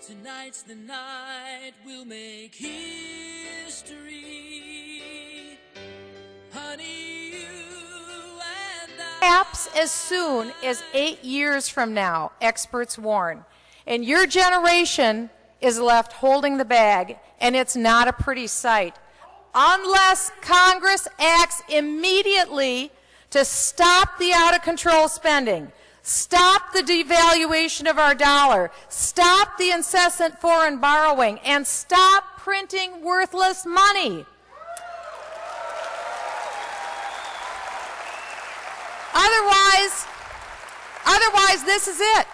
Tonight's the night we'll make history. Honey, you and I. Perhaps as soon as 8 years from now, experts warn. And your generation is left holding the bag, and it's not a pretty sight. Unless Congress acts immediately to stop the out-of-control spending, stop the devaluation of our dollar, stop the incessant foreign borrowing, and stop printing worthless money. Otherwise, this is it.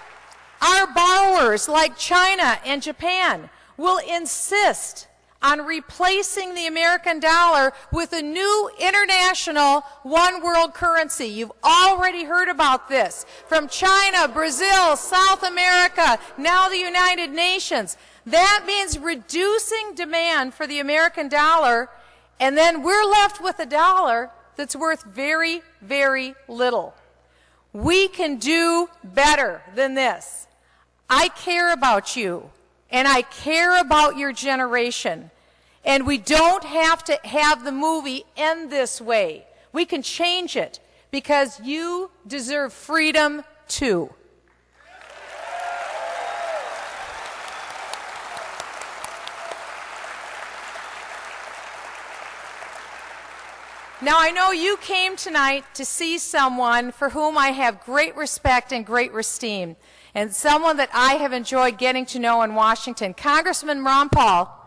Our borrowers, like China and Japan, will insist on replacing the American dollar with a new international one world currency. You've already heard about this from China, Brazil, South America, now the United Nations. That means reducing demand for the American dollar, and then we're left with a dollar that's worth very, very little. We can do better than this. I care about you, and I care about your generation. And we don't have to have the movie end this way. We can change it because you deserve freedom too. Now, I know you came tonight to see someone for whom I have great respect and great esteem, and someone that I have enjoyed getting to know in Washington. Congressman Ron Paul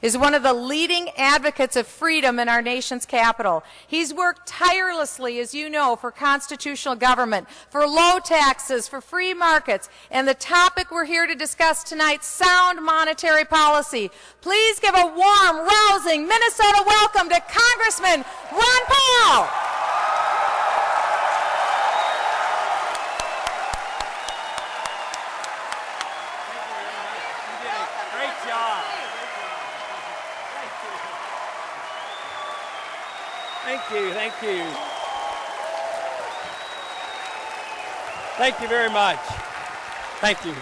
is one of the leading advocates of freedom in our nation's capital. He's worked tirelessly, as you know, for constitutional government, for low taxes, for free markets, and the topic we're here to discuss tonight, sound monetary policy. Please give a warm, rousing Minnesota welcome to Congressman Ron Paul. Thank you. Thank you very much. Thank you.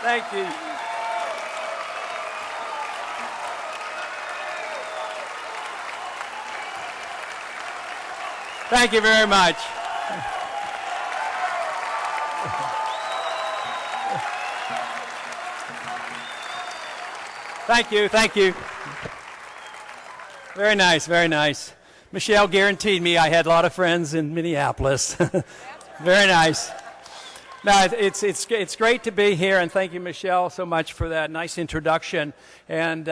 Thank you. Thank you very much. Thank you. Very nice, very nice. Michele guaranteed me I had a lot of friends in Minneapolis. Very nice. No, it's great to be here, and thank you, Michele, so much for that nice introduction. And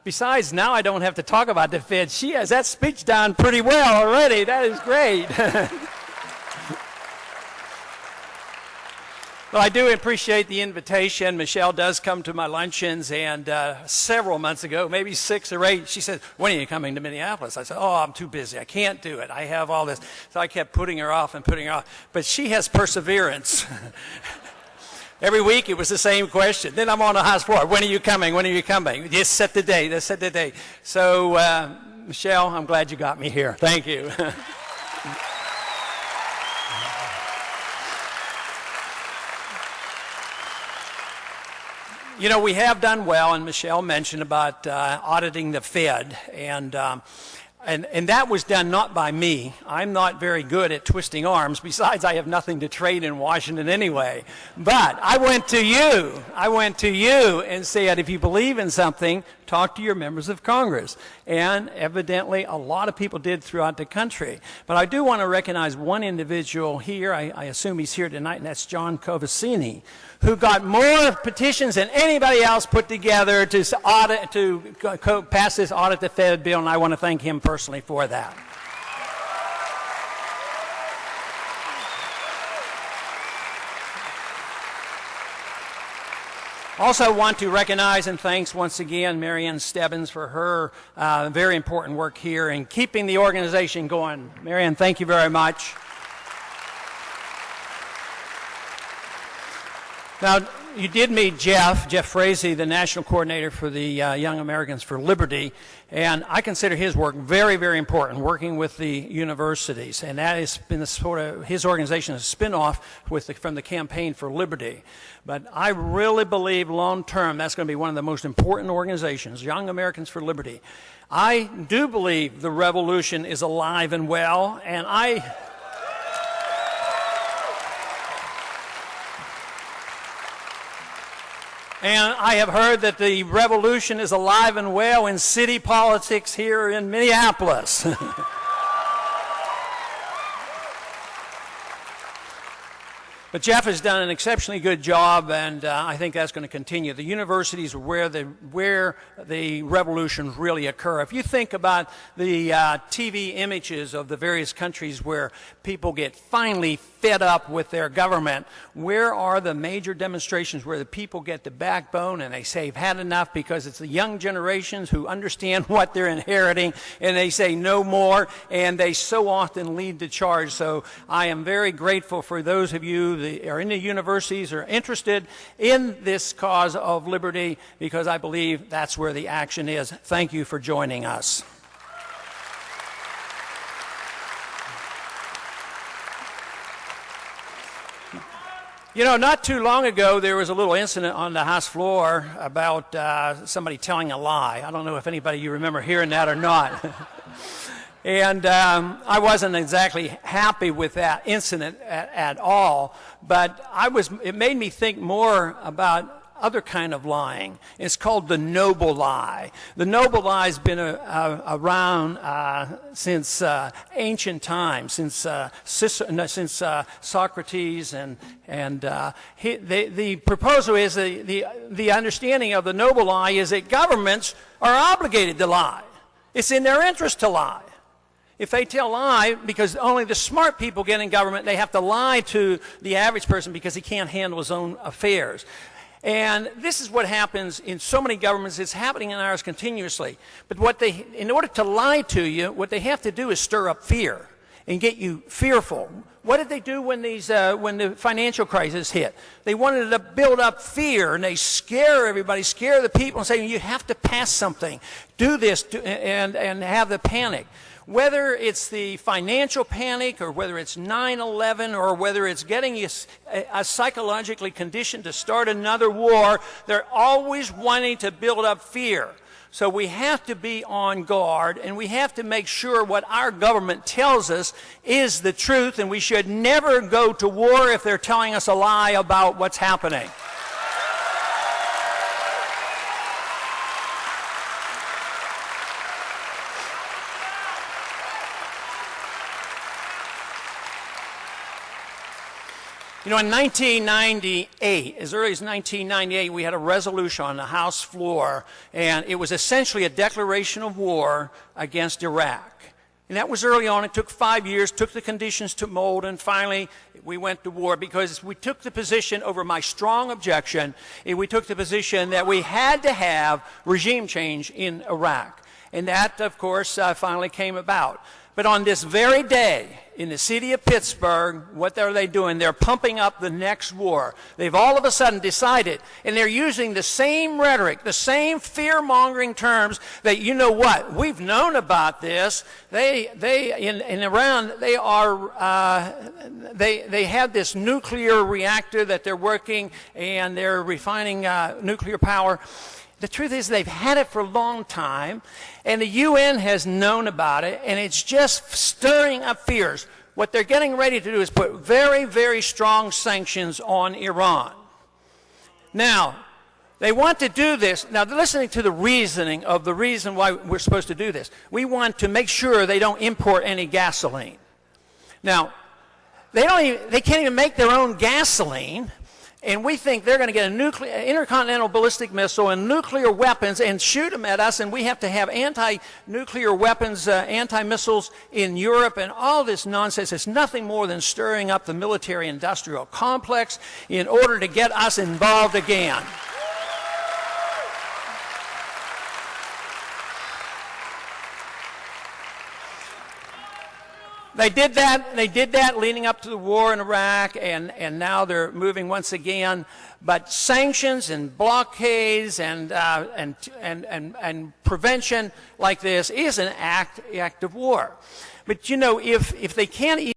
besides, now I don't have to talk about the Fed. She has that speech down pretty well already. That is great. Well, I do appreciate the invitation. Michele does come to my luncheons, and several months ago, maybe 6 or 8, she said, "When are you coming to Minneapolis?" I said, "Oh, I'm too busy. I can't do it. I have all this." So I kept putting her off. But she has perseverance. Every week it was the same question. Then I'm on the House floor. "When are you coming? When are you coming?" Just set the date. Let's set the date. So, Michele, I'm glad you got me here. Thank you. You know, we have done well, and Michele mentioned about auditing the Fed, and that was done not by me. I'm not very good at twisting arms. Besides, I have nothing to trade in Washington anyway. But I went to you and said, if you believe in something, talk to your members of Congress. And evidently, a lot of people did throughout the country. But I do want to recognize one individual here. I assume he's here tonight, and that's John Kovacini, who got more petitions than anybody else put together to pass this audit the Fed bill, and I want to thank him personally for that. Also want to recognize and thanks once again Marianne Stebbins for her very important work here in keeping the organization going. Marianne, thank you very much. Now, you did meet Jeff Frazee, the national coordinator for the Young Americans for Liberty, and I consider his work very, very important, working with the universities, and that has been his organization is a spin-off from the Campaign for Liberty. But I really believe long-term that's going to be one of the most important organizations, Young Americans for Liberty. I do believe the revolution is alive and well, and I have heard that the revolution is alive and well in city politics here in Minneapolis. But Jeff has done an exceptionally good job, and I think that's going to continue. The universities are where the revolutions really occur. If you think about the TV images of the various countries where people get finally fed up with their government, where are the major demonstrations where the people get the backbone and they say, "I've had enough," because it's the young generations who understand what they're inheriting, and they say no more, and they so often lead the charge. So I am very grateful for those of you that are in the universities or interested in this cause of liberty, because I believe that's where the action is. Thank you for joining us. You know, not too long ago, there was a little incident on the House floor about somebody telling a lie. I don't know if anybody you remember hearing that or not. And I wasn't exactly happy with that incident at all, but it made me think more about other kind of lying. It's called the noble lie. The noble lie has been around since ancient times, since Socrates, and the proposal is the understanding of the noble lie is that governments are obligated to lie. It's in their interest to lie. If they tell a lie, because only the smart people get in government, they have to lie to the average person because he can't handle his own affairs. And this is what happens in so many governments. It's happening in ours continuously. But in order to lie to you, what they have to do is stir up fear and get you fearful. What did they do when the financial crisis hit? They wanted to build up fear, and they scare everybody, scare the people, and say, you have to pass something, do this, and have the panic. Whether it's the financial panic, or whether it's 9/11, or whether it's getting you psychologically conditioned to start another war, they're always wanting to build up fear. So we have to be on guard, and we have to make sure what our government tells us is the truth, and we should never go to war if they're telling us a lie about what's happening. You know, in 1998, as early as 1998, we had a resolution on the House floor, and it was essentially a declaration of war against Iraq. And that was early on. It took 5 years, took the conditions to mold, and finally we went to war because we took the position over my strong objection, and we took the position that we had to have regime change in Iraq. And that, of course, finally came about. But on this very day, in the city of Pittsburgh, what are they doing? They're pumping up the next war. They've all of a sudden decided, and they're using the same rhetoric, the same fear-mongering terms that, you know what, we've known about this. In Iran, they have this nuclear reactor that they're working, and they're refining nuclear power. The truth is they've had it for a long time, and the UN has known about it, and it's just stirring up fears. What they're getting ready to do is put very, very strong sanctions on Iran. Now, they want to do this. Now, listening to the reasoning of the reason why we're supposed to do this. We want to make sure they don't import any gasoline. Now, they can't even make their own gasoline. And we think they're going to get an intercontinental ballistic missile and nuclear weapons and shoot them at us, and we have to have anti-nuclear weapons, anti-missiles in Europe, and all this nonsense. It's nothing more than stirring up the military-industrial complex in order to get us involved again. They did that. They did that leading up to the war in Iraq, and now they're moving once again. But sanctions and blockades and prevention like this is an act of war. But you know, if they can't